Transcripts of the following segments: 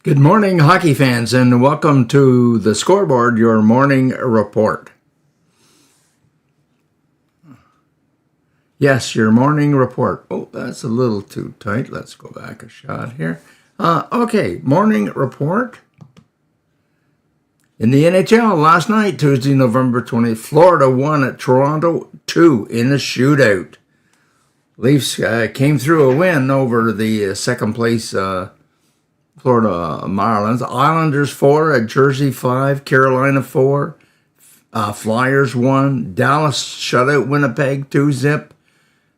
Good morning, hockey fans, and welcome to the Scoreboard, your morning report. Yes, your morning report. Oh, that's a little too tight. Let's go back a shot here. Okay, morning report. In the NHL last night, Tuesday, November 20th, Florida won at Toronto 2 in a shootout. Leafs came through a win over the second place Florida Marlins. Islanders 4 at Jersey 5, Carolina 4, Flyers 1, Dallas shut out Winnipeg 2-0,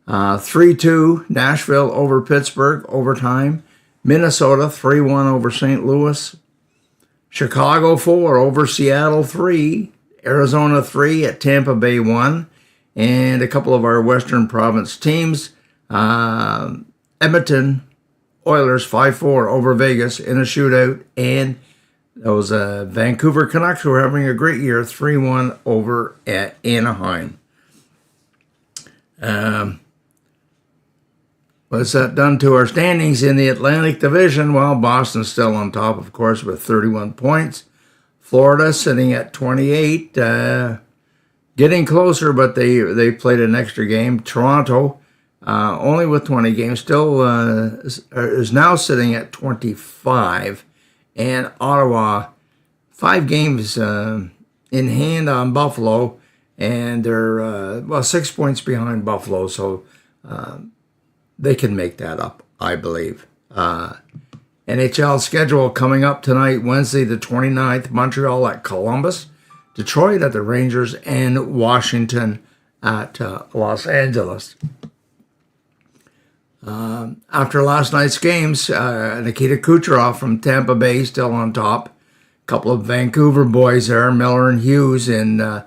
3-2 Nashville over Pittsburgh overtime, Minnesota 3-1 over St. Louis, Chicago 4 over Seattle 3, Arizona 3 at Tampa Bay 1, and a couple of our Western Province teams, Edmonton Oilers 5-4 over Vegas in a shootout, and those Vancouver Canucks who are having a great year, 3-1 over at Anaheim. What's that done to our standings in the Atlantic Division? Well, Boston's still on top, of course, with 31 points. Florida sitting at 28, getting closer, but they played an extra game. Toronto, only with 20 games, still is now sitting at 25. And Ottawa, 5 games in hand on Buffalo, and they're 6 points behind Buffalo, so they can make that up, I believe. NHL schedule coming up tonight, Wednesday the 29th, Montreal at Columbus, Detroit at the Rangers, and Washington at Los Angeles. After last night's games, Nikita Kucherov from Tampa Bay still on top. A couple of Vancouver boys there, Miller and Hughes in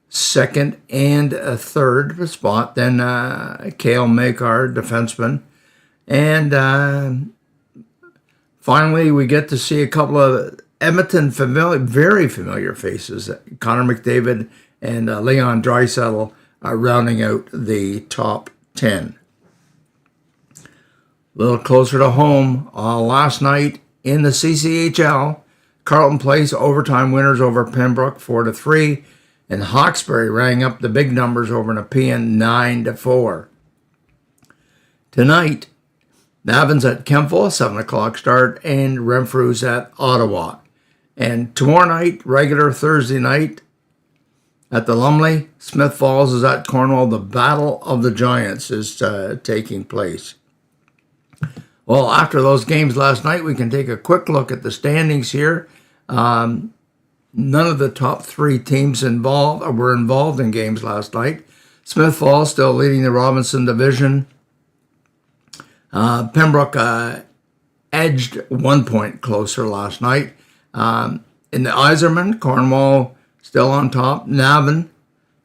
second and third spot. Then Cale Makar, defenseman. And finally, we get to see a couple of Edmonton very familiar faces. Connor McDavid and Leon Draisaitl are rounding out the top 10. A little closer to home, last night in the CCHL, Carleton Place overtime winners over Pembroke 4-3, and Hawkesbury rang up the big numbers over Nepean 9-4. Tonight, Navan's at Kempville, 7 o'clock start, and Renfrew's at Ottawa. And tomorrow night, regular Thursday night, at the Lumley, Smith Falls is at Cornwall. The Battle of the Giants is taking place. Well, after those games last night, we can take a quick look at the standings here. None of the top 3 teams were involved in games last night. Smith Falls still leading the Robinson division. Pembroke edged 1 point closer last night. In the Iserman, Cornwall still on top. Navan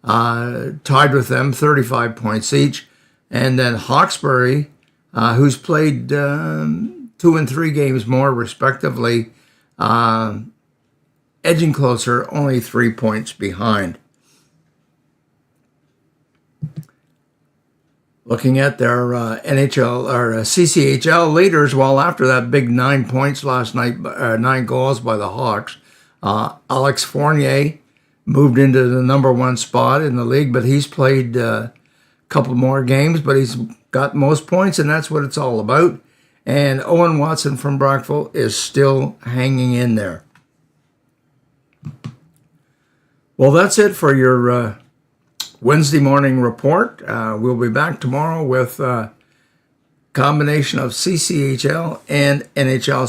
tied with them, 35 points each. And then Hawkesbury, who's played 2 and 3 games more, respectively, edging closer, only 3 points behind. Looking at their NHL or CCHL leaders, well, after that big 9 points last night, 9 goals by the Hawks, Alex Fournier moved into the number 1 spot in the league, but he's played a couple more games, but he's got most points, and that's what it's all about. And Owen Watson from Brockville is still hanging in there. Well, that's it for your Wednesday morning report. We'll be back tomorrow with a combination of CCHL and NHL